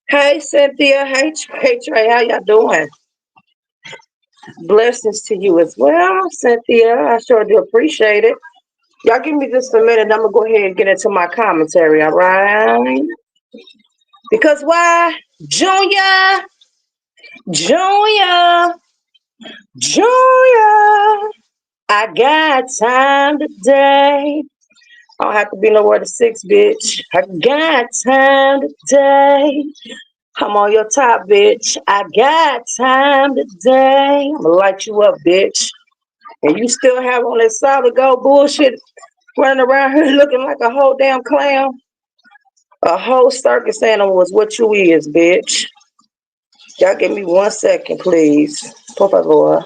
Hey Cynthia, hey Trey, how y'all doing? Blessings to you as well, Cynthia. I sure do appreciate it. Y'all give me just a minute. I'm gonna go ahead and get into my commentary, all right? Because why, Junior, Junior, Junior, I got time today. I don't have to be nowhere to six, bitch. I got time today. I'm on your top, bitch. I got time today. I'm gonna light you up, bitch. And you still have on that solid gold bullshit running around here looking like a whole damn clown. A whole circus animal is what you is, bitch. Y'all give me 1 second, please. Por favor.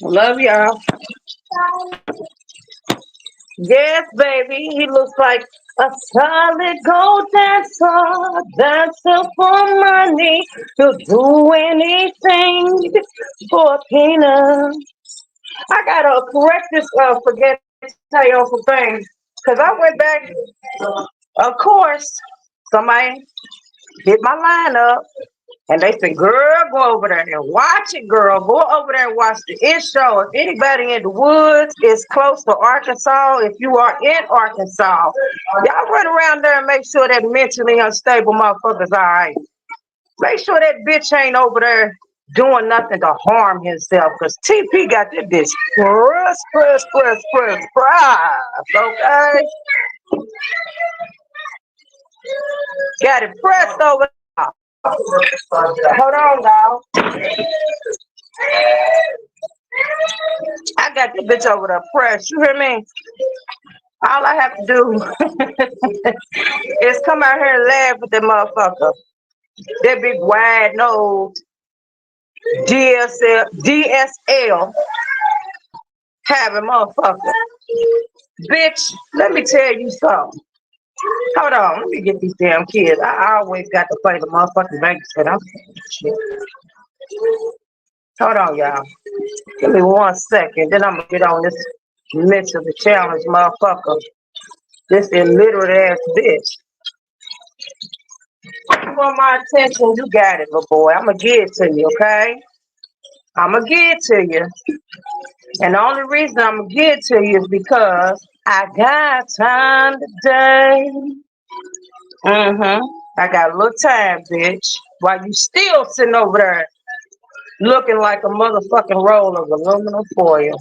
Love y'all. Yes, baby. He looks like a solid gold dancer, dancer for money. He'll do anything for a peanut. I gotta correct this, forget to tell y'all some things. Cause I went back, of course, somebody hit my line up and they said, girl, go over there and watch it, girl. Go over there and watch the it show. If anybody in the woods is close to Arkansas, if you are in Arkansas, y'all run around there and make sure that mentally unstable motherfuckers all right. Make sure that bitch ain't over there doing nothing to harm himself. Cause TP got that bitch press, okay? Got it pressed over. Hold on, dog. I got the bitch over there pressed. You hear me? All I have to do is come out here and laugh with that motherfucker. That big wide nose DSL having motherfucker. Bitch, let me tell you something. Hold on, let me get these damn kids. I always got to play the motherfucking babysitter. I'm shit. Hold on, y'all. Give me 1 second, then I'm gonna get on this mentally challenged motherfucker. This illiterate ass bitch. You want my attention? You got it, little boy. I'm gonna give it to you, okay? I'm gonna give it to you. And the only reason I'm gonna give it to you is because I got time today. I got a little time, bitch. While you still sitting over there looking like a motherfucking roll of aluminum foil.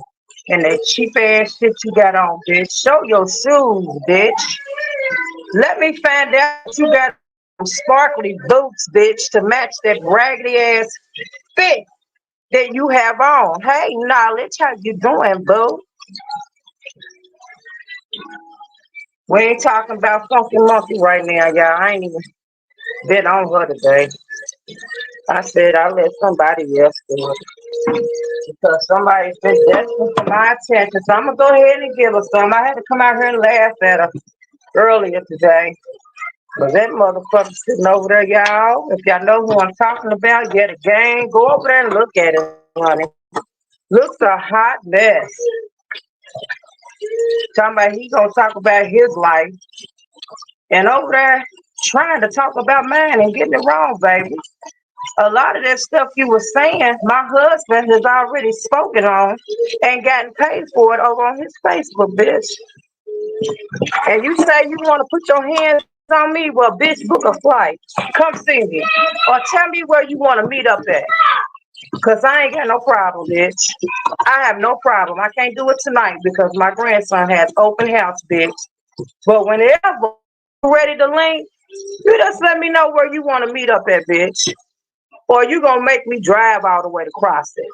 And that cheap ass shit you got on, bitch. Show your shoes, bitch. Let me find out you got sparkly boots, bitch, to match that raggedy ass fit that you have on. Hey, knowledge, how you doing, boo? We ain't talking about Funky Monkey right now, y'all. I ain't even been on her today. I said I'll let somebody else do it. Because somebody's been desperate for my attention. So I'm going to go ahead and give her some. I had to come out here and laugh at her earlier today. But that motherfucker sitting over there, y'all. If y'all know who I'm talking about, get a gang. Go over there and look at it, honey. Looks a hot mess. Talking about he gonna talk about his life. And over there trying to talk about mine and getting it wrong, baby. A lot of that stuff you were saying, my husband has already spoken on and gotten paid for it over on his Facebook, bitch. And you say you want to put your hands on me? Well, bitch, book a flight. Come see me. Or tell me where you want to meet up at. Cause I ain't got no problem, bitch. I have no problem. I can't do it tonight because my grandson has open house, bitch. But whenever you ready to link, you just let me know where you want to meet up at, bitch. Or you gonna make me drive all the way to cross it.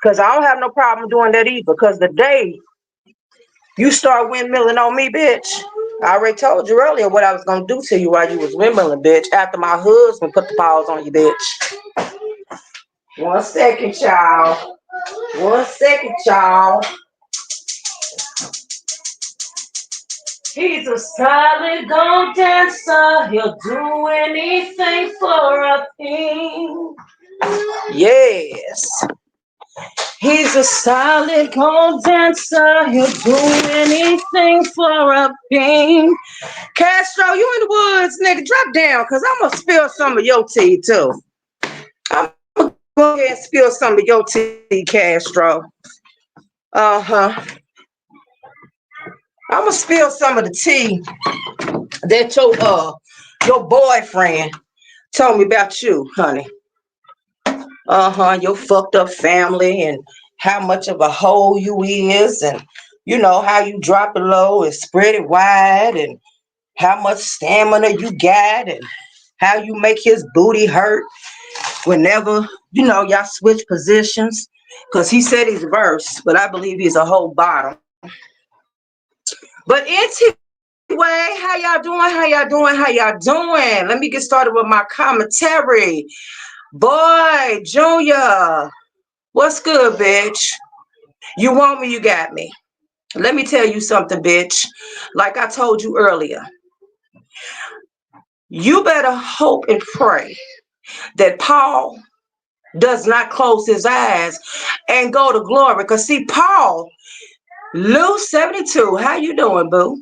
Cause I don't have no problem doing that either. Cause the day you start windmilling on me, bitch, I already told you earlier what I was gonna do to you while you was windmilling, bitch. After my husband put the paws on you, bitch. 1 second, y'all. 1 second, y'all. He's a solid gold dancer. He'll do anything for a thing. Yes. He's a solid gold dancer. He'll do anything for a thing. Castro, you in the woods, nigga. Drop down, because I'm going to spill some of your tea, too. I'm going to go ahead and spill some of your tea, Castro. Uh-huh. I'm going to spill some of the tea that your boyfriend told me about you, honey. Your fucked up family and how much of a hoe you is, and you know how you drop it low and spread it wide, and how much stamina you got, and how you make his booty hurt whenever y'all switch positions. Cause he said he's verse, but I believe he's a whole bottom. But anyway, how y'all doing? How y'all doing? How y'all doing? Let me get started with my commentary. Boy, Junior, what's good, bitch? You want me, you got me. Let me tell you something, bitch. Like I told you earlier, you better hope and pray that Paul does not close his eyes and go to glory. Because see, Paul, Lou 72, how you doing, boo?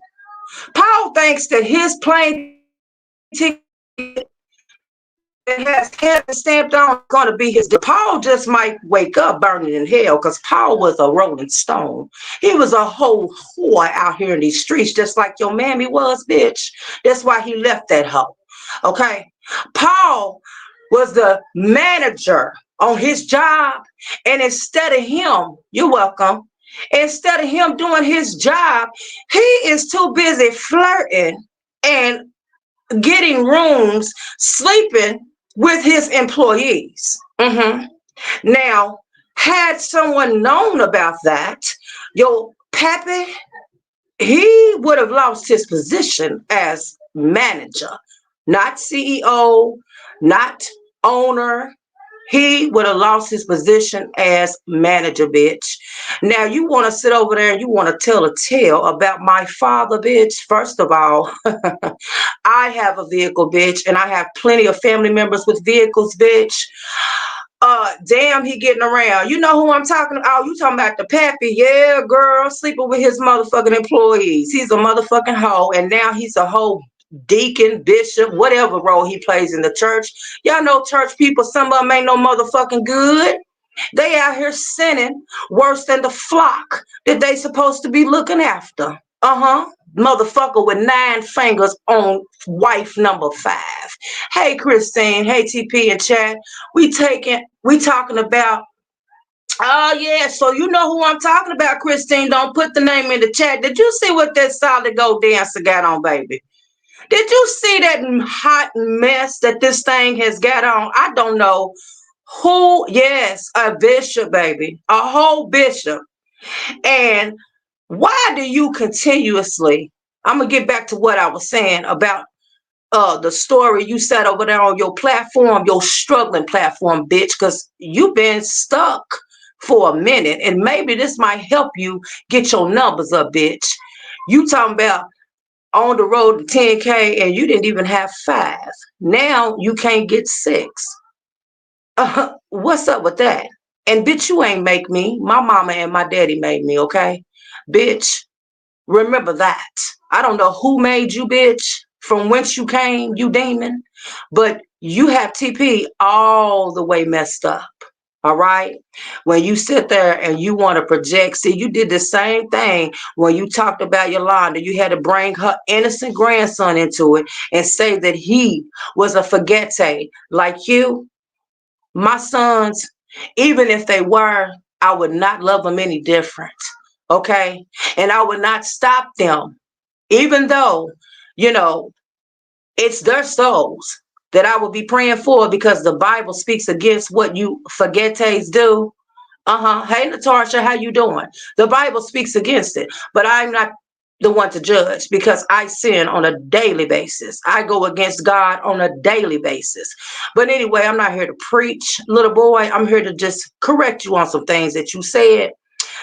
Paul thinks that his plane ticket that has heaven stamped on is going to be his. Paul just might wake up burning in hell, because Paul was a rolling stone. He was a whole whore out here in these streets, just like your mammy was, bitch. That's why he left that hoe. Okay? Paul was the manager on his job, and instead of him, you're welcome, instead of him doing his job, he is too busy flirting and getting rooms, sleeping with his employees. Now, had someone known about that, your pappy, he would have lost his position as manager, not CEO, not owner. He would have lost his position as manager, bitch. Now, you want to sit over there and you want to tell a tale about my father, bitch. First of all, I have a vehicle, bitch, and I have plenty of family members with vehicles, bitch. Damn, he getting around. You know who I'm talking about? Oh, you talking about the pappy? Yeah, girl, sleeping with his motherfucking employees. He's a motherfucking hoe, and now he's a whole deacon, bishop, whatever role he plays in the church. Y'all know church people, some of them ain't no motherfucking good. They out here sinning worse than the flock that they supposed to be looking after. Motherfucker with 9 fingers on wife number 5. Hey, Christine. Hey, TP and chat. We talking about. Oh, yeah. So you know who I'm talking about, Christine. Don't put the name in the chat. Did you see what that solid gold dancer got on, baby? Did you see that hot mess that this thing has got on? I don't know who. Yes, a bishop, baby. A whole bishop. And why do you continuously, I'm going to get back to what I was saying about the story you said over there on your platform, your struggling platform, bitch, because you've been stuck for a minute, and maybe this might help you get your numbers up, bitch. You talking about on the road to 10K and you didn't even have 5. Now you can't get 6. What's up with that? And bitch, you ain't make me. My mama and my daddy made me, okay? Bitch, remember that. I don't know who made you, bitch, from whence you came, you demon, but you have TP all the way messed up. All right. When you sit there and you want to project, see, you did the same thing when you talked about Yolanda. You had to bring her innocent grandson into it and say that he was a forgette like you. My sons Even if they were, I would not love them any different. Okay. And I would not stop them, even though, you know, it's their souls that I would be praying for, because the Bible speaks against what you forgetes do. Hey, Natasha, how you doing? The Bible speaks against it, but I'm not the one to judge, because I sin on a daily basis. I go against God on a daily basis. But anyway, I'm not here to preach, little boy. I'm here to just correct you on some things that you said.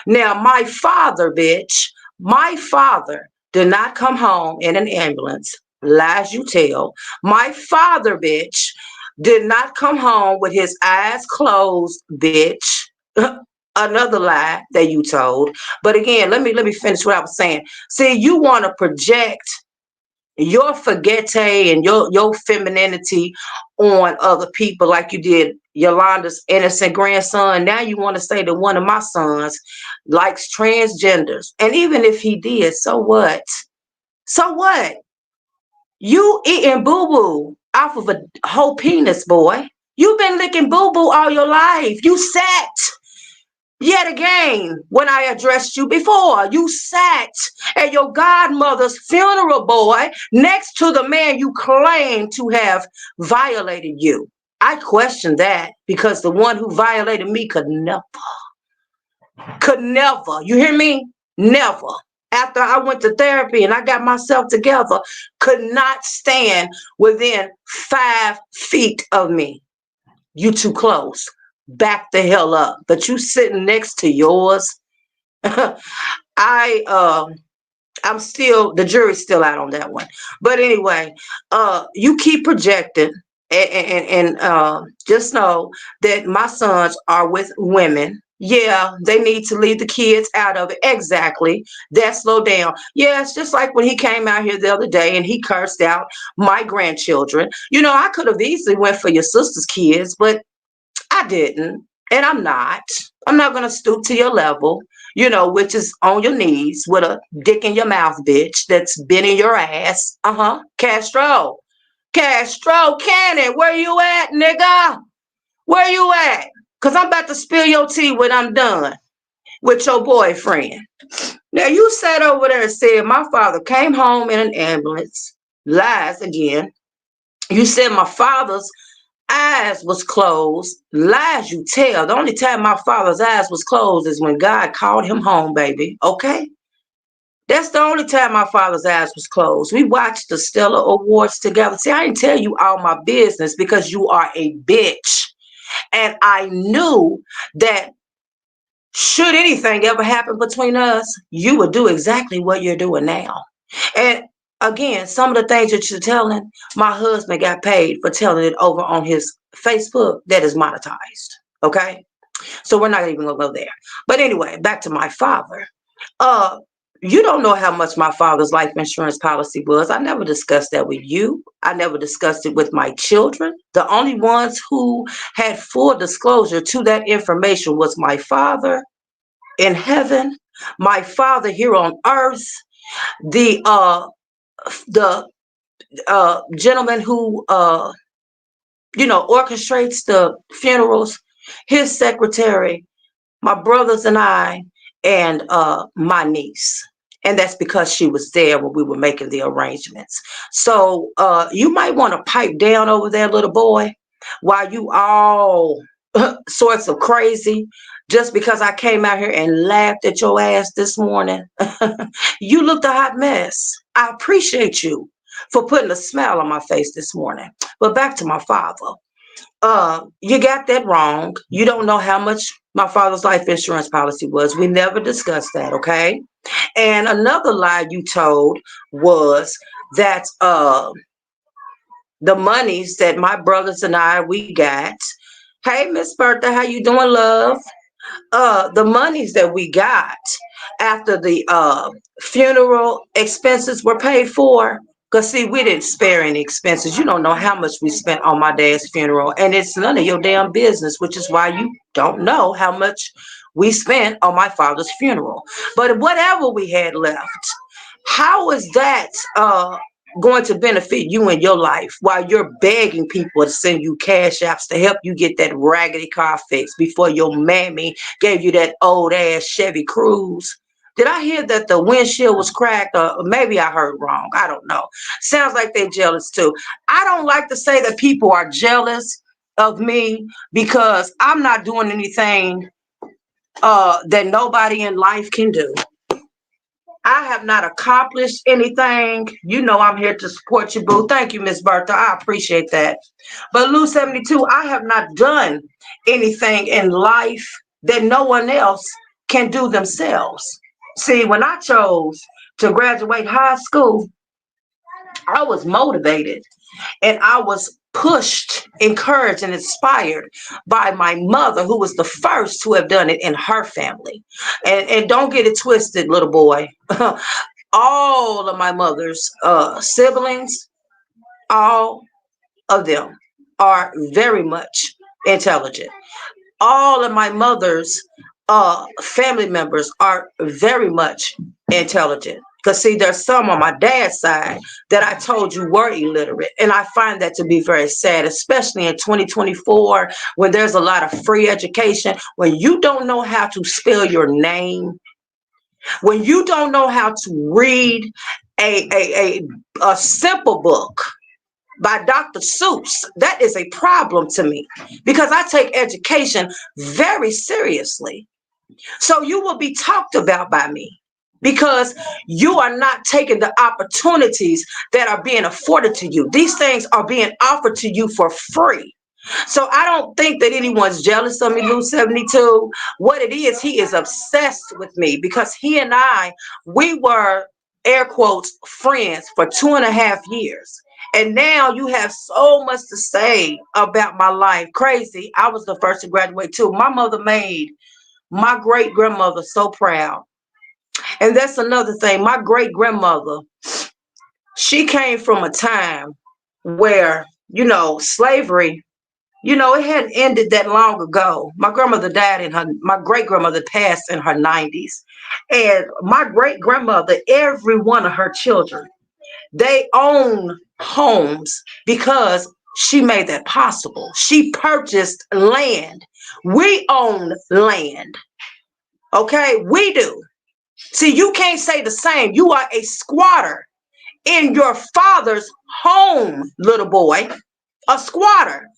Now, my father, bitch, my father did not come home in an ambulance. Lies you tell. My father, bitch, did not come home with his eyes closed, bitch. Another lie that you told. But again, let me finish what I was saying. See, you want to project your forgete and your femininity on other people, like you did Yolanda's innocent grandson. Now you want to say that one of my sons likes transgenders. And even if he did, so what? So what? You eating boo-boo off of a whole penis, boy. You've been licking boo-boo all your life. You sat. Yet again, when I addressed you before, you sat at your godmother's funeral, boy, next to the man you claim to have violated you. I question that, because the one who violated me could never, you hear me? Never. After I went to therapy and I got myself together, could not stand within 5 feet of me. You too close. Back the hell up. But you sitting next to yours. I I'm still, the jury's still out on that one. But anyway, you keep projecting, and just know that my sons are with women. Yeah, they need to leave the kids out of it. Exactly. That slow down. Yeah, it's just like when he came out here the other day and he cursed out my grandchildren. You know, I could have easily went for your sister's kids, but I didn't. And I'm not. I'm not going to stoop to your level, you know, which is on your knees with a dick in your mouth, bitch, that's been in your ass. Castro. Castro Cannon, where you at, nigga? Where you at? Because I'm about to spill your tea when I'm done with your boyfriend. Now, you sat over there and said my father came home in an ambulance. Lies again. You said my father's eyes was closed. Lies you tell. The only time my father's eyes was closed is when God called him home, baby. Okay? That's the only time my father's eyes was closed. We watched the Stellar Awards together. See, I didn't tell you all my business because you are a bitch. And I knew that should anything ever happen between us, you would do exactly what you're doing now. And again, some of the things that you're telling, my husband got paid for telling it over on his Facebook that is monetized. Okay? So we're not even gonna go there. But anyway, back to my father. Uh you don't know how much my father's life insurance policy was. I never discussed that with you. I never discussed it with my children. The only ones who had full disclosure to that information was my father in heaven, my father here on earth, the gentleman who orchestrates the funerals, his secretary, my brothers and I, and my niece. And that's because she was there when we were making the arrangements. So you might want to pipe down over there, little boy, while you all sorts of crazy. Just because I came out here and laughed at your ass this morning, you looked a hot mess. I appreciate you for putting a smile on my face this morning. But back to my father. You got that wrong. You don't know how much my father's life insurance policy was. We never discussed that, okay? And another lie you told was that the monies that my brothers and we got. Hey, Miss Bertha, how you doing, love? The monies that we got after the funeral expenses were paid for. Because, see, we didn't spare any expenses. You don't know how much we spent on my dad's funeral. And it's none of your damn business, which is why you don't know how much we spent on my father's funeral. But whatever we had left, how is that going to benefit you in your life while you're begging people to send you cash apps to help you get that raggedy car fixed before your mammy gave you that old ass Chevy Cruze. Did I hear that the windshield was cracked? Or maybe I heard wrong. I don't know. Sounds like they're jealous too. I don't like to say that people are jealous of me because I'm not doing anything that nobody in life can do. I have not accomplished anything. You know I'm here to support you, boo. Thank you, Miss Bertha. I appreciate that. But Lou 72, I have not done anything in life that no one else can do themselves. See, when I chose to graduate high school, I was motivated and I was pushed, encouraged, and inspired by my mother, who was the first to have done it in her family. And don't get it twisted, little boy. All of my mother's siblings, all of them are very much intelligent. All of my mother's family members are very much intelligent. Because, see, there's some on my dad's side that I told you were illiterate. And I find that to be very sad, especially in 2024 when there's a lot of free education. When you don't know how to spell your name, when you don't know how to read a simple book by Dr. Seuss, that is a problem to me because I take education very seriously. So you will be talked about by me because you are not taking the opportunities that are being afforded to you. These things are being offered to you for free. So I don't think that anyone's jealous of me, Lou 72. What it is, he is obsessed with me because he and I, we were, air quotes, friends for 2.5 years. And now you have so much to say about my life. Crazy. I was the first to graduate too. My mother made my great grandmother so proud. And that's another thing. My great grandmother, she came from a time where, slavery, it hadn't ended that long ago. My grandmother died my great grandmother passed in her 90s. And my great grandmother, every one of her children, they own homes because she made that possible. She purchased land. We own land. Okay, we do. See, you can't say the same. You are a squatter in your father's home, little boy. A squatter.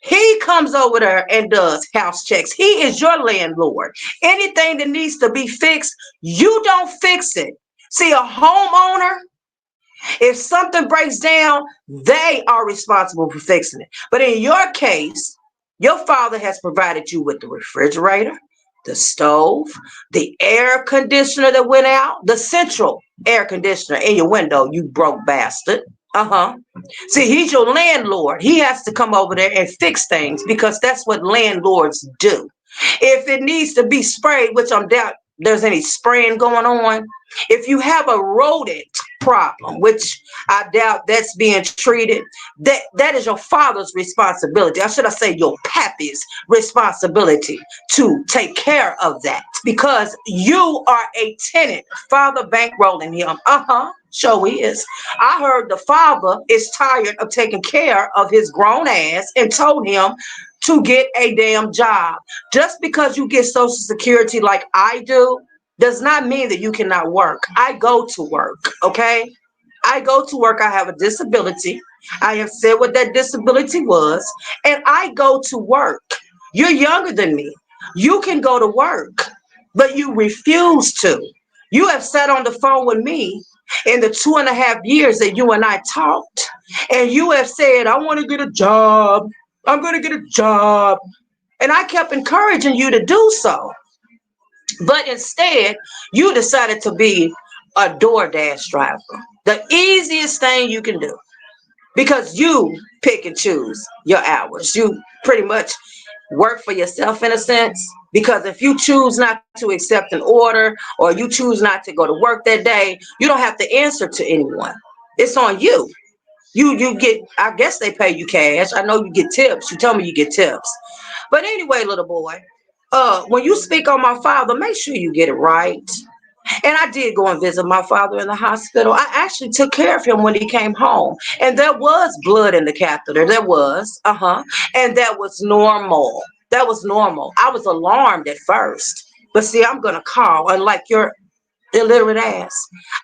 He comes over there and does house checks. He is your landlord. Anything that needs to be fixed, you don't fix it. See, a homeowner, if something breaks down, they are responsible for fixing it. But in your case, your father has provided you with the refrigerator, the stove, the air conditioner that went out, the central air conditioner in your window, you broke bastard. See, he's your landlord. He has to come over there and fix things because that's what landlords do. If it needs to be sprayed, which I'm doubt there's any spraying going on. If you have a rodent problem, which I doubt that's being treated, that is your father's responsibility. Or should I say your pappy's responsibility to take care of that because you are a tenant. Father bankrolling him. Sure is. I heard the father is tired of taking care of his grown ass and told him to get a damn job. Just because you get Social Security like I do does not mean that you cannot work. I go to work, okay? I go to work. I have a disability. I have said what that disability was, and I go to work. You're younger than me. You can go to work, but you refuse to. You have sat on the phone with me in the 2.5 years that you and I talked, and you have said, I want to get a job. I'm going to get a job. And I kept encouraging you to do so. But instead, you decided to be a DoorDash driver. The easiest thing you can do. Because you pick and choose your hours. You pretty much work for yourself in a sense. Because if you choose not to accept an order or you choose not to go to work that day, you don't have to answer to anyone. It's on you. You get, I guess they pay you cash. I know you get tips. You tell me you get tips. But anyway, little boy, when you speak on my father, make sure you get it right. And I did go and visit my father in the hospital. I actually took care of him when he came home. And there was blood in the catheter. There was. Uh-huh. And that was normal. That was normal. I was alarmed at first. But see, I'm going to call, unlike your illiterate ass.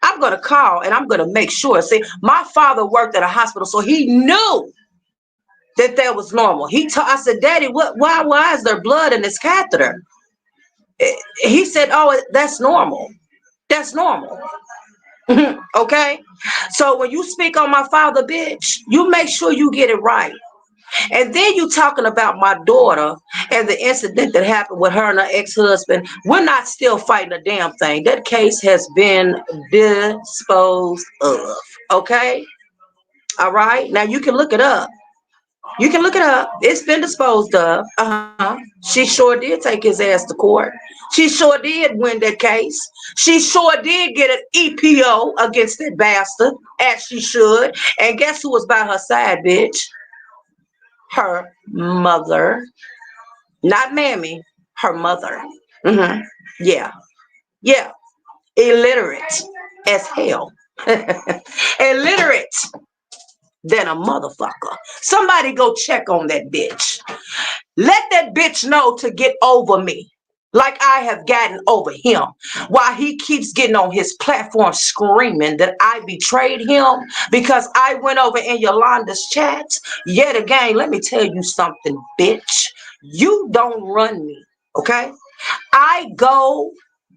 I'm going to call and I'm going to make sure. See, my father worked at a hospital, so he knew that that was normal. I said, Daddy, why is there blood in this catheter? He said, oh, that's normal. That's normal. Okay? So when you speak on my father, bitch, you make sure you get it right. And then you talking about my daughter and the incident that happened with her and her ex-husband. We're not still fighting a damn thing. That case has been disposed of. Okay? All right? Now you can look it up. You can look it up. It's been disposed of. Uh-huh. She sure did take his ass to court. She sure did win that case. She sure did get an EPO against that bastard, as she should. And guess who was by her side, bitch? Her mother. Not mammy, her mother. Mm-hmm. Yeah. Yeah. Illiterate as hell. Illiterate than a motherfucker. Somebody go check on that bitch. Let that bitch know to get over me like I have gotten over him, while he keeps getting on his platform screaming that I betrayed him because I went over in Yolanda's chats. Yet again, let me tell you something, bitch. You don't run me, okay? I go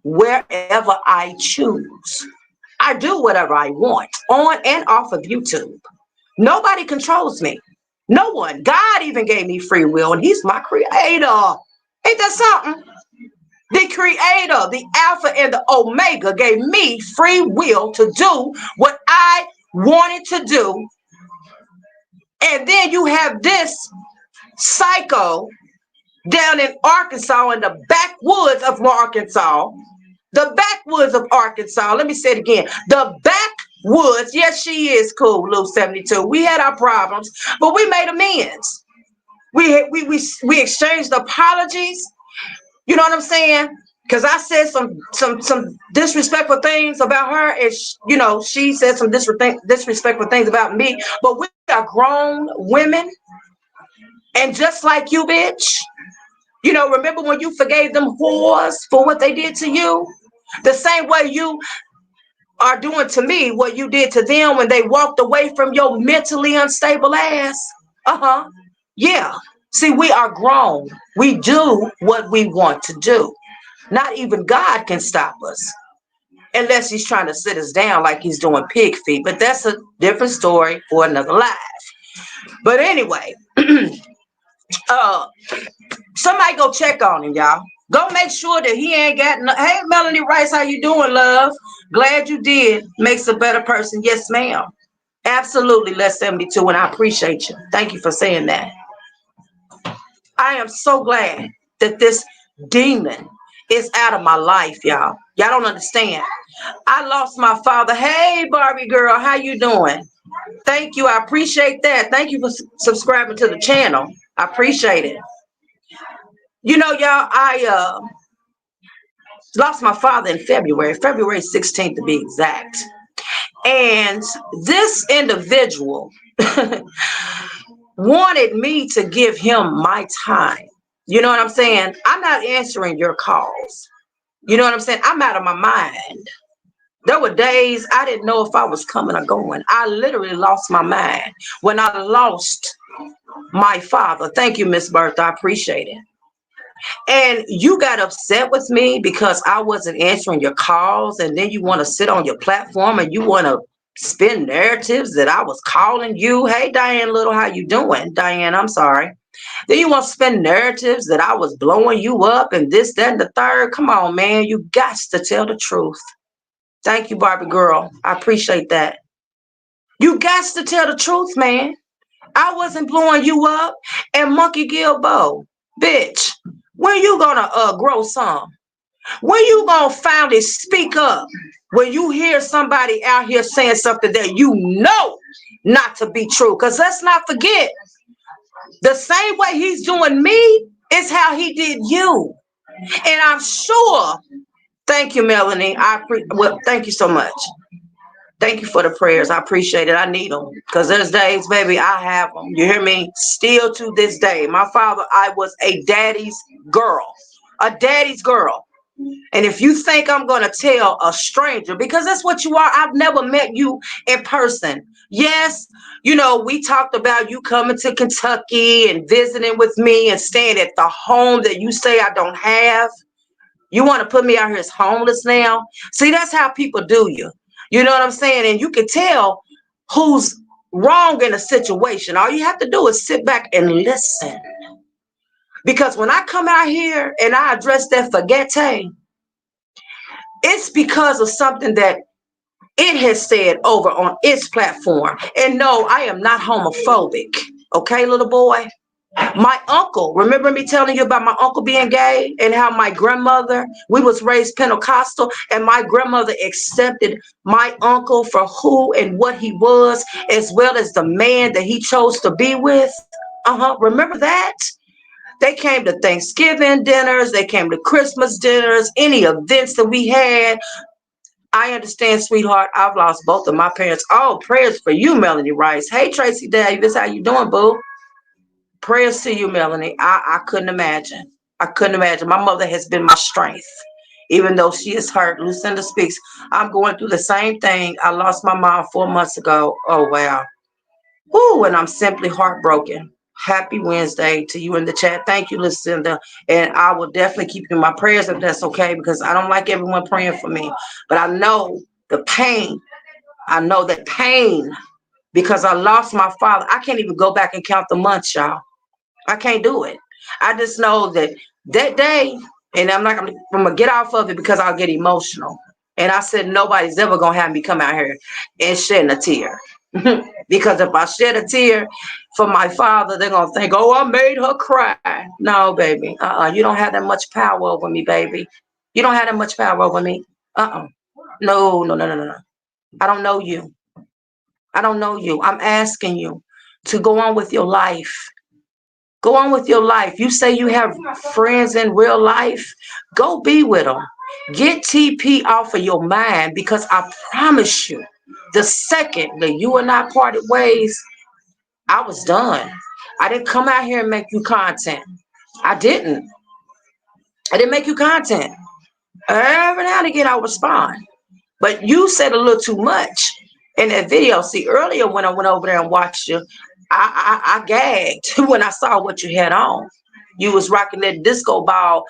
wherever I choose. I do whatever I want on and off of YouTube. Nobody controls me. No one. God even gave me free will, and he's my creator. Ain't that something? The creator, the Alpha and the Omega, gave me free will to do what I wanted to do. And then you have this psycho down in Arkansas, in the backwoods of Arkansas. The backwoods of Arkansas. Let me say it again. The backwoods. Yes, she is cool, Lou 72. We had our problems, but we made amends. We exchanged apologies. You know what I'm saying? Because I said some disrespectful things about her, and she said some disrespectful things about me. But we are grown women, and just like you, bitch. Remember when you forgave them whores for what they did to you? The same way you are doing to me what you did to them when they walked away from your mentally unstable ass. Uh-huh. Yeah. See, we are grown. We do what we want to do. Not even God can stop us unless he's trying to sit us down like he's doing pig feet. But that's a different story for another life. But anyway, somebody go check on him, y'all. Go make sure that he ain't got Hey, Melanie Rice, how you doing, love? Glad you did. Makes a better person. Yes, ma'am. Absolutely, Les 72, and I appreciate you. Thank you for saying that. I am so glad that this demon is out of my life, y'all. Y'all don't understand. I lost my father. Hey, Barbie girl, how you doing? Thank you. I appreciate that. Thank you for subscribing to the channel. I appreciate it. Y'all, I lost my father in February 16th to be exact. And this individual wanted me to give him my time. You know what I'm saying? I'm not answering your calls. You know what I'm saying? I'm out of my mind. There were days I didn't know if I was coming or going. I literally lost my mind when I lost my father. Thank you, Miss Bertha. I appreciate it. And you got upset with me because I wasn't answering your calls, and then you want to sit on your platform and you want to spin narratives that I was calling you. Hey, Diane Little, how you doing? Diane, I'm sorry. Then you want to spin narratives that I was blowing you up and this, that, and the third. Come on, man. You got to tell the truth. Thank you, Barbie girl. I appreciate that. You got to tell the truth, man. I wasn't blowing you up. And Monkey Gilbo, bitch, when you gonna grow some? When you gonna finally speak up? When you hear somebody out here saying something that you know not to be true? Because let's not forget, the same way he's doing me is how he did you. And I'm sure Thank you, Melanie. Well, thank you so much. Thank you for the prayers. I appreciate it. I need them because there's days, baby, I have them. You hear me? Still to this day. My father, I was a daddy's girl. A daddy's girl. And if you think I'm going to tell a stranger, because that's what you are, I've never met you in person. Yes, we talked about you coming to Kentucky and visiting with me and staying at the home that you say I don't have. You want to put me out here as homeless now? See, that's how people do you. You know what I'm saying? And you can tell who's wrong in a situation. All you have to do is sit back and listen. Because when I come out here and I address that forgette, it's because of something that it has said over on its platform. And no, I am not homophobic. Okay, little boy? My uncle, remember me telling you about my uncle being gay and how my grandmother, we was raised Pentecostal, and my grandmother accepted my uncle for who and what he was, as well as the man that he chose to be with. Remember that? They came to Thanksgiving dinners, they came to Christmas dinners, any events that we had. I understand, sweetheart. I've lost both of my parents. Oh, prayers for you, Melanie Rice. Hey, Tracy Davis, how you doing, boo? Prayers to you, Melanie. I couldn't imagine. I couldn't imagine. My mother has been my strength. Even though she is hurt, Lucinda speaks. I'm going through the same thing. I lost my mom 4 months ago. Oh, wow. Woo, and I'm simply heartbroken. Happy Wednesday to you in the chat. Thank you, Lucinda. And I will definitely keep you in my prayers if that's okay, because I don't like everyone praying for me. But I know the pain. I know that pain because I lost my father. I can't even go back and count the months, y'all. I can't do it. I just know that that day, and I'm gonna get off of it because I'll get emotional. And I said nobody's ever gonna have me come out here and shed a tear. Because if I shed a tear for my father, they're gonna think, oh, I made her cry. No, baby. You don't have that much power over me, baby. You don't have that much power over me. No, no, no, no, no, no. I don't know you. I don't know you. I'm asking you to go on with your life. Go on with your life. You say you have friends in real life. Go be with them. Get TP off of your mind, because I promise you, the second that you and I parted ways, I was done. I didn't come out here and make you content. I didn't. I didn't make you content. Every now and again, I'll respond. But you said a little too much in that video. See, earlier when I went over there and watched you, I gagged when I saw what you had on. You was rocking that disco ball,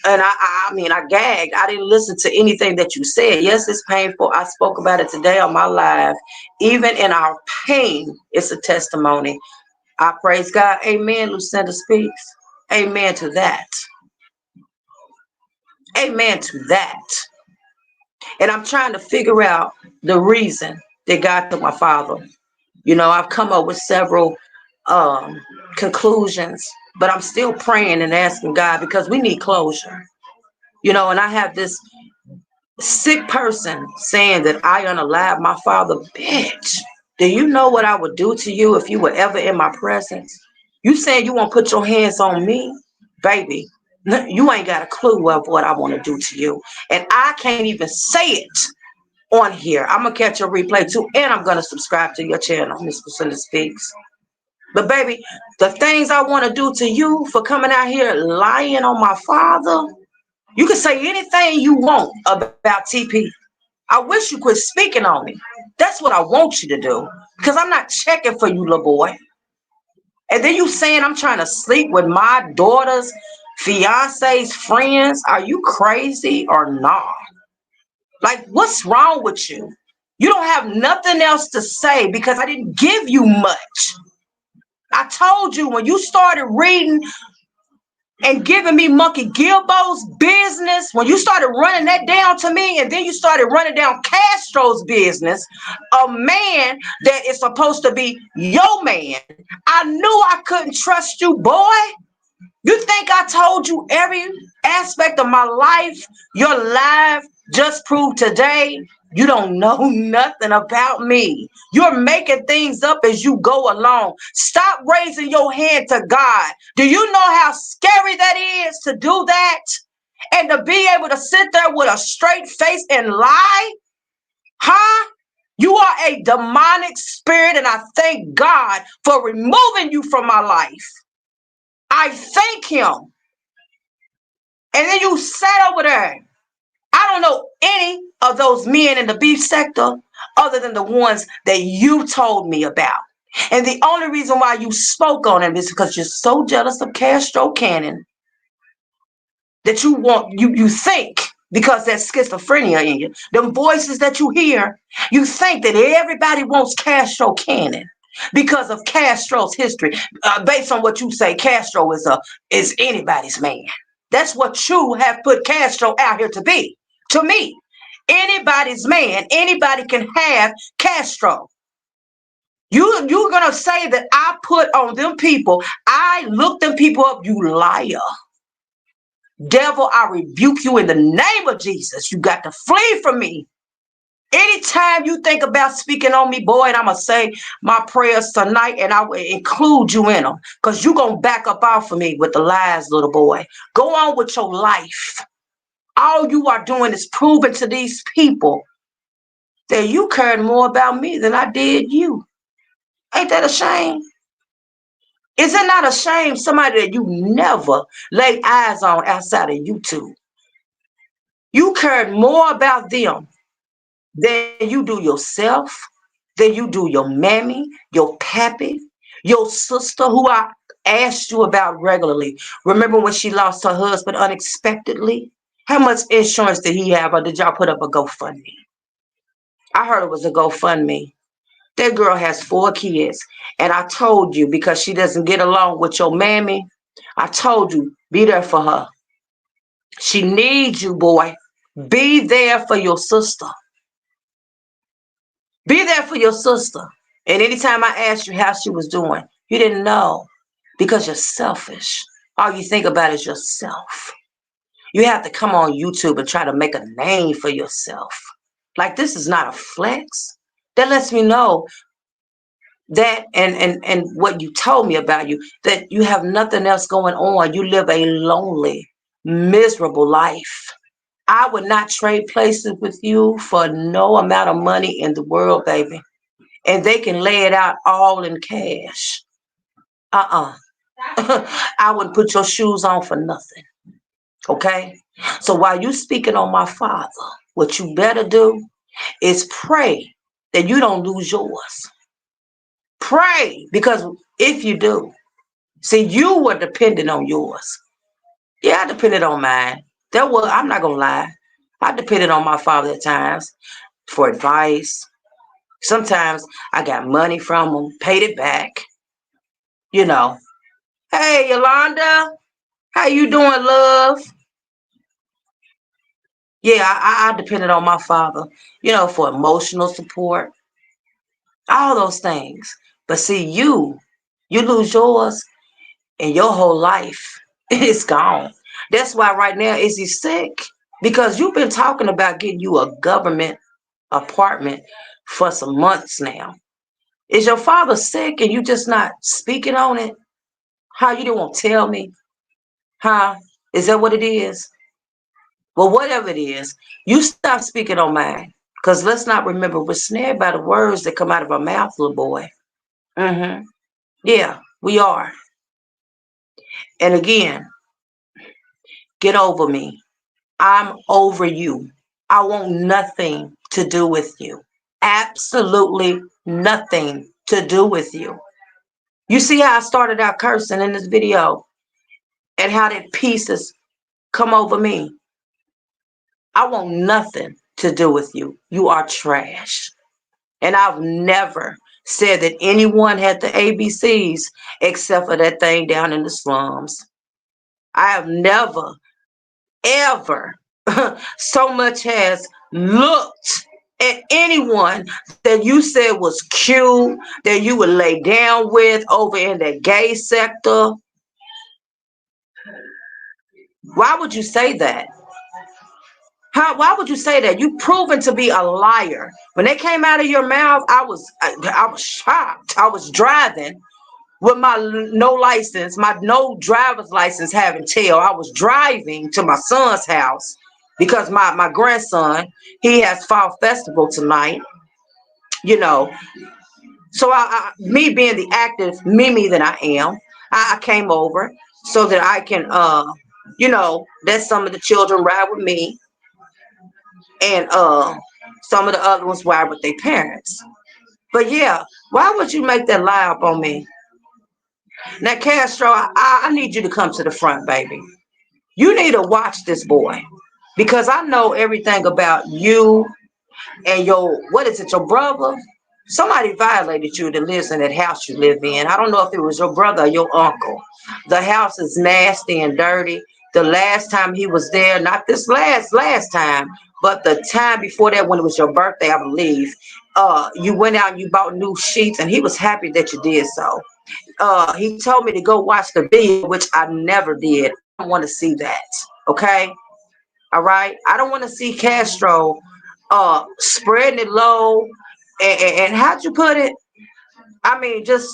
and I gagged. I didn't listen to anything that you said. Yes, it's painful. I spoke about it today on my live. Even in our pain, it's a testimony. I praise God. Amen. Lucinda speaks. Amen to that. Amen to that. And I'm trying to figure out the reason that God took my father. I've come up with several conclusions, but I'm still praying and asking God, because we need closure. And I have this sick person saying that I unalived my father. Bitch, do you know what I would do to you if you were ever in my presence? You saying you won't put your hands on me? Baby, you ain't got a clue of what I want to do to you. And I can't even say it on here. I'm gonna catch a replay too, and I'm gonna subscribe to your channel, Miss Lucinda Speaks. But baby, the things I want to do to you for coming out here lying on my father, you can say anything you want about TP. I wish you quit speaking on me. That's what I want you to do, because I'm not checking for you, little boy. And then you saying I'm trying to sleep with my daughter's fiance's friends. Are you crazy or not? Like, what's wrong with you? You don't have nothing else to say because I didn't give you much. I told you when you started reading and giving me Monkey Gilbo's business, when you started running that down to me, and then you started running down Castro's business, a man that is supposed to be your man, I knew I couldn't trust you, boy. You think I told you every aspect of my life? Your life just proved today you don't know nothing about me. You're making things up as you go along. Stop raising your hand to God. Do you know how scary that is to do that? And to be able to sit there with a straight face and lie, huh? You are a demonic spirit, and I thank God for removing you from my life. I thank him. And then you sat over there. I don't know any of those men in the beef sector other than the ones that you told me about. And the only reason why you spoke on them is because you're so jealous of Castro Cannon that you think, because there's schizophrenia in you, them voices that you hear, you think that everybody wants Castro Cannon because of Castro's history. Based on what you say, Castro is anybody's man. That's what you have put Castro out here to be. To me, anybody's man. Anybody can have Castro. You're gonna say that I put on them people? I looked them people up. You liar. Devil, I rebuke you in the name of Jesus. You got to flee from me. Anytime you think about speaking on me, boy, and I'm going to say my prayers tonight, and I will include you in them, because you're going to back up off of me with the lies, little boy. Go on with your life. All you are doing is proving to these people that you cared more about me than I did you. Ain't that a shame? Is it not a shame, somebody that you never laid eyes on outside of YouTube? You cared more about them than you do yourself, than you do your mammy, your pappy, your sister, who I asked you about regularly. Remember when she lost her husband unexpectedly? How much insurance did he have, or did y'all put up a GoFundMe? I heard it was a GoFundMe. That girl has 4 kids. And I told you, because she doesn't get along with your mammy, I told you, be there for her. She needs you, boy. Be there for your sister. Be there for your sister. And anytime I asked you how she was doing, you didn't know, because you're selfish. All you think about is yourself. You have to come on YouTube and try to make a name for yourself. Like, this is not a flex. That lets me know that, and what you told me about you, that you have nothing else going on. You live a lonely, miserable life. I would not trade places with you for no amount of money in the world, baby. And they can lay it out all in cash. Uh-uh. I wouldn't put your shoes on for nothing. Okay? So while you speaking on my father, what you better do is pray that you don't lose yours. Pray, because if you do, see, you were dependent on yours. Yeah, I depended on mine. I'm not gonna lie. I depended on my father at times for advice. Sometimes I got money from him, paid it back. You know. Hey, Yolanda, how you doing, love? Yeah, I depended on my father, for emotional support, all those things. But see, you lose yours, and your whole life is gone. That's why right now, is he sick? Because you've been talking about getting you a government apartment for some months now. Is your father sick and you just not speaking on it? How, you didn't want to tell me? Huh? Is that what it is? Well, whatever it is, you stop speaking on mine. Because let's not remember, we're snared by the words that come out of our mouth, little boy. Mm-hmm. Yeah, we are. And again, get over me. I'm over you. I want nothing to do with you. Absolutely nothing to do with you. You see how I started out cursing in this video, and how that pieces come over me? I want nothing to do with you. You are trash. And I've never said that anyone had the ABCs except for that thing down in the slums. I have never, ever so much as looked at anyone that you said was cute, that you would lay down with over in the gay sector. Why would you say that? Why would you say that? You proven to be a liar. When they came out of your mouth, I was shocked. I was driving. with my no license, my no driver's license having tail. I was driving to my son's house because my grandson, he has fall festival tonight, you know. So me being the active Mimi that I am, I came over so that I can, let some of the children ride with me, and some of the other ones ride with their parents. But yeah, why would you make that lie up on me? Now, Castro, I need you to come to the front, baby. You need to watch this boy because I know everything about you and your, what is it, your brother? Somebody violated you that lives in that house you live in. I don't know if it was your brother or your uncle. The house is nasty and dirty. The last time he was there, not this last time, but the time before that when it was your birthday, I believe, you went out and you bought new sheets, and he was happy that you did so. He told me to go watch the video, which I never did. I don't want to see that. Okay? All right? I don't want to see Castro spreading it low, and how'd you put it? I mean, just,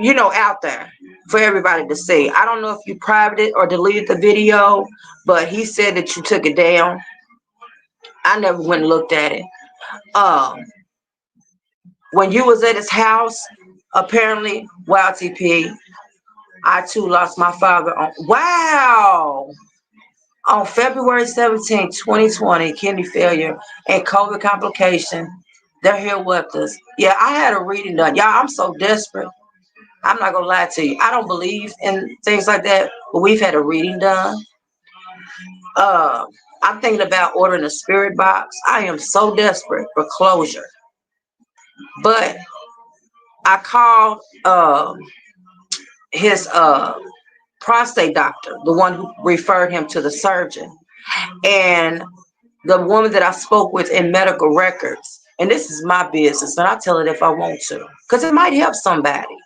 out there for everybody to see. I don't know if you privated it or deleted the video, but he said that you took it down. I never went and looked at it. Um, when you was at his house, apparently, wow, TP, I too lost my father on February 17, 2020, kidney failure and COVID complication. They're here with us. Yeah, I had a reading done. Y'all, I'm so desperate. I'm not gonna lie to you. I don't believe in things like that, but we've had a reading done. Uh, I'm thinking about ordering a spirit box. I am so desperate for closure. But I called his prostate doctor, the one who referred him to the surgeon, and the woman that I spoke with in medical records. And this is my business, and I tell it if I want to, because it might help somebody.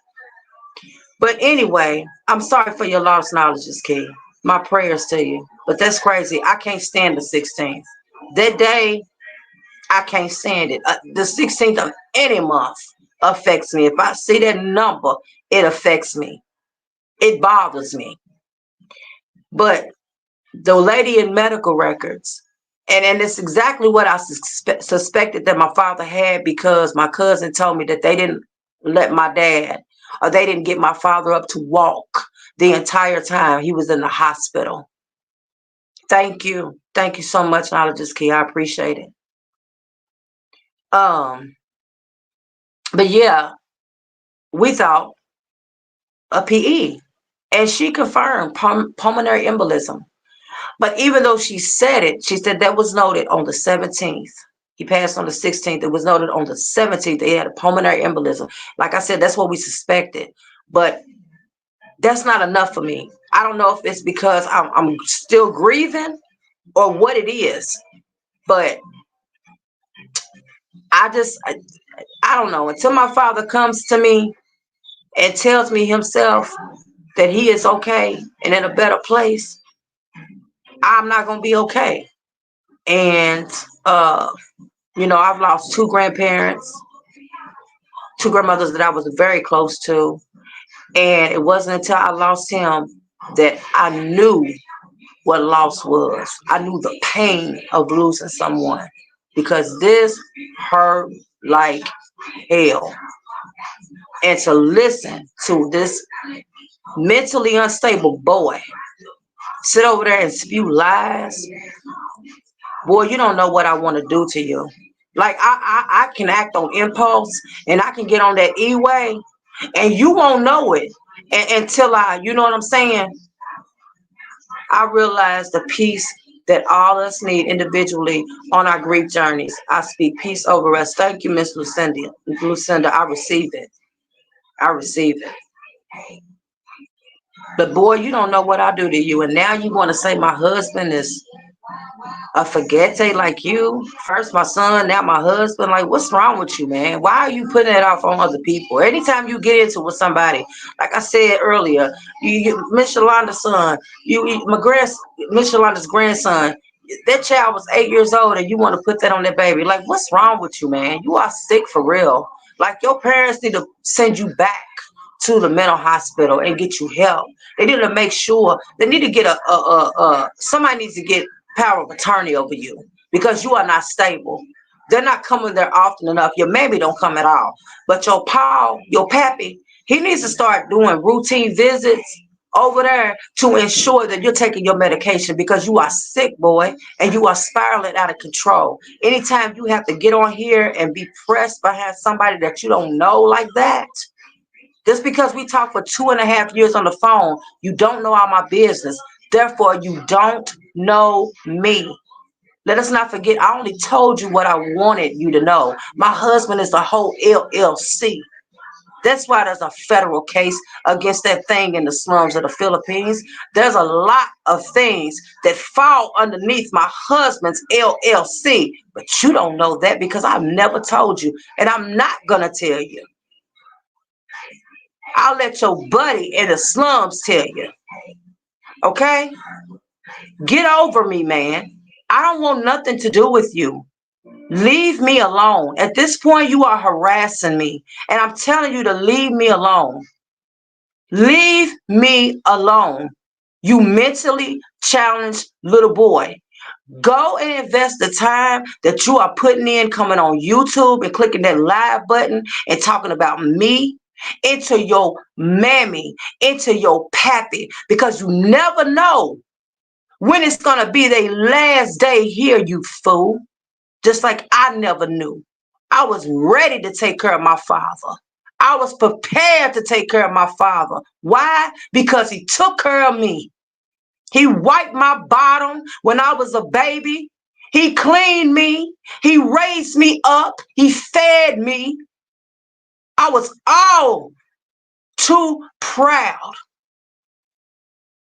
But anyway, I'm sorry for your lost knowledge, Key. My prayers to you. But that's crazy. I can't stand the 16th. That day, I can't stand it. The 16th of any month affects me. If I see that number, it affects me. It bothers me. But the lady in medical records, and it's exactly what I suspected that my father had, because my cousin told me that they didn't let my dad, or they didn't get my father up to walk the entire time he was in the hospital. Thank you. Thank you so much, Knowledge Key. I appreciate it. Um, but yeah, we thought a PE, and she confirmed pulmonary embolism. But even though she said it, she said that was noted on the 17th. He passed on the 16th. It was noted on the 17th that he had a pulmonary embolism. Like I said, that's what we suspected. But that's not enough for me. I don't know if it's because I'm still grieving or what it is. But I don't know. Until my father comes to me and tells me himself that he is okay and in a better place, I'm not going to be okay. And, I've lost two grandparents, two grandmothers that I was very close to. And it wasn't until I lost him that I knew what loss was. I knew the pain of losing someone, because this hurt like hell. And to listen to this mentally unstable boy sit over there and spew lies, boy, you don't know what I want to do to you. Like I can act on impulse, and I can get on that E-way, and you won't know it until you know what I'm saying? I realize the peace that all of us need individually on our grief journeys. I speak peace over us. Thank you, Miss Lucinda. Lucinda, I receive it. I receive it. But boy, you don't know what I do to you. And now you want to say my husband is a forgete like you. First my son, now my husband. Like, what's wrong with you, man? Why are you putting it off on other people? Anytime you get into with somebody, like I said earlier, Miss Yolanda's son, Miss Yolanda's grandson, that child was 8 years old, and you want to put that on that baby. Like, what's wrong with you, man? You are sick for real. Like, your parents need to send you back to the mental hospital and get you help. They need to make sure they need to get somebody needs to get power of attorney over you because you are not stable. They're not coming there often enough. Your mammy don't come at all. But your pappy, he needs to start doing routine visits over there to ensure that you're taking your medication because you are sick, boy, and you are spiraling out of control. Anytime you have to get on here and be pressed behind somebody that you don't know like that, just because we talked for 2.5 years on the phone, you don't know all my business. Therefore, you don't know me. Let us not forget, I only told you what I wanted you to know. My husband is the whole LLC. That's why there's a federal case against that thing in the slums of the Philippines. There's a lot of things that fall underneath my husband's LLC, but you don't know that because I've never told you, and I'm not going to tell you. I'll let your buddy in the slums tell you. Okay? Get over me, man. I don't want nothing to do with you. Leave me alone. At this point, you are harassing me, and I'm telling you to leave me alone. Leave me alone. You mentally challenged little boy. Go and invest the time that you are putting in coming on YouTube and clicking that live button and talking about me into your mammy, into your pappy, because you never know when it's going to be their last day here, you fool. Just like I never knew. I was ready to take care of my father. I was prepared to take care of my father. Why? Because he took care of me. He wiped my bottom when I was a baby. He cleaned me. He raised me up. He fed me. I was all too proud,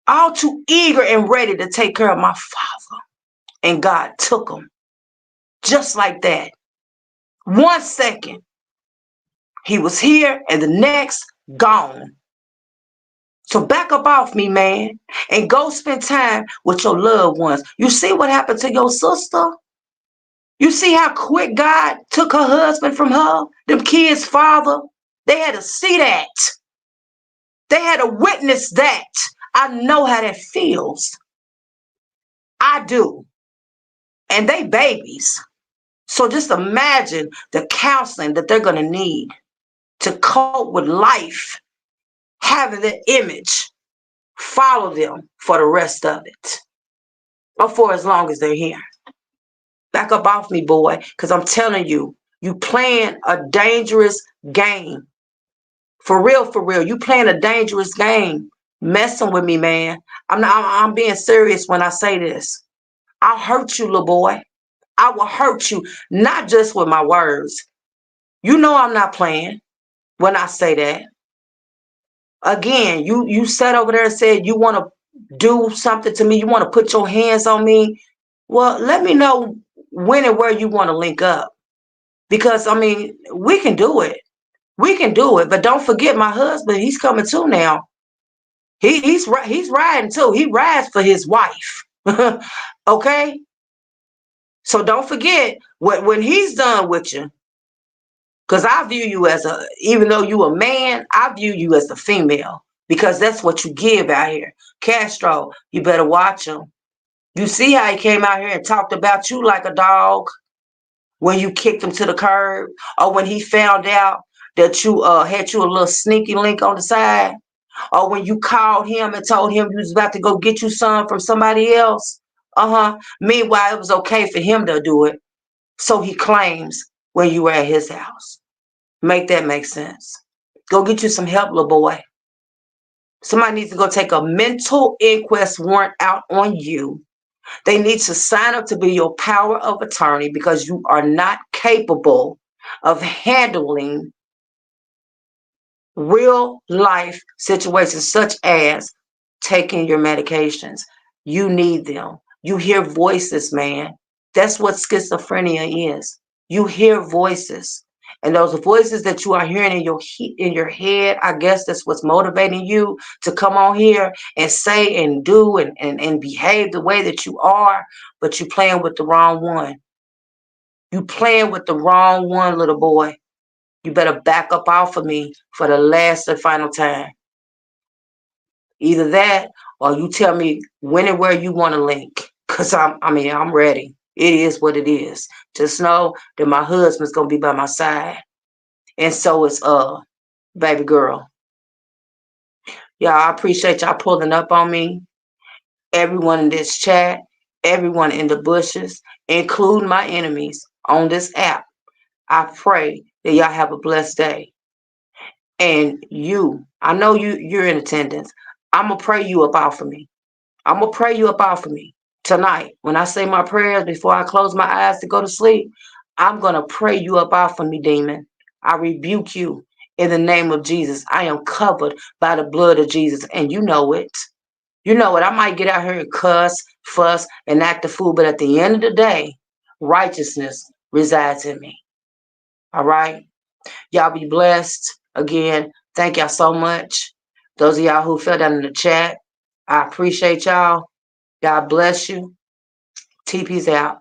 all too eager and ready to take care of my father. And God took him just like that. 1 second, he was here, and the next, gone. So back up off me, man, and go spend time with your loved ones. You see what happened to your sister? You see how quick God took her husband from her? Them kids' father? They had to see that. They had to witness that. I know how that feels. I do. And they babies. So just imagine the counseling that they're going to need to cope with life, having that image follow them for the rest of it, or for as long as they're here. Back up off me, boy, because I'm telling you, you playing a dangerous game. For real, you playing a dangerous game, messing with me, man. I'm being serious when I say this. I'll hurt you, little boy. I will hurt you, not just with my words. You know I'm not playing when I say that. Again, you sat over there and said you want to do something to me. You want to put your hands on me. Well, let me know when and where you want to link up. Because, I mean, we can do it. We can do it. But don't forget my husband. He's coming too now. He's riding too. He rides for his wife. Okay? So don't forget, when he's done with you, because I view you as even though you a man, I view you as a female. Because that's what you give out here. Castro, you better watch him. You see how he came out here and talked about you like a dog when you kicked him to the curb, or when he found out that you had you a little sneaky link on the side, or when you called him and told him you was about to go get you some from somebody else. Meanwhile, it was okay for him to do it. So he claims when you were at his house. Make that make sense. Go get you some help, little boy. Somebody needs to go take a mental inquest warrant out on you. They need to sign up to be your power of attorney because you are not capable of handling real life situations such as taking your medications. You need them. You hear voices, man. That's what schizophrenia is. You hear voices. And those voices that you are hearing in your head, I guess that's what's motivating you to come on here and say and do and behave the way that you are, but you playing with the wrong one. You playing with the wrong one, little boy. You better back up off of me for the last and final time. Either that or you tell me when and where you want to link. Cause I'm ready. It is what it is. Just know that my husband's gonna be by my side. And so is baby girl. Y'all, I appreciate y'all pulling up on me. Everyone in this chat, everyone in the bushes, including my enemies on this app. I pray that y'all have a blessed day. And I know you're in attendance. I'm gonna pray you up off of me. I'm gonna pray you up off of me tonight. When I say my prayers before I close my eyes to go to sleep, I'm gonna pray you up off of me, demon. I rebuke you in the name of Jesus. I am covered by the blood of Jesus, and you know it. You know it. I might get out here and cuss, fuss, and act a fool, but at the end of the day, righteousness resides in me. All right? Y'all be blessed. Again, thank y'all so much. Those of y'all who fell down in the chat, I appreciate y'all. God bless you. TP's out.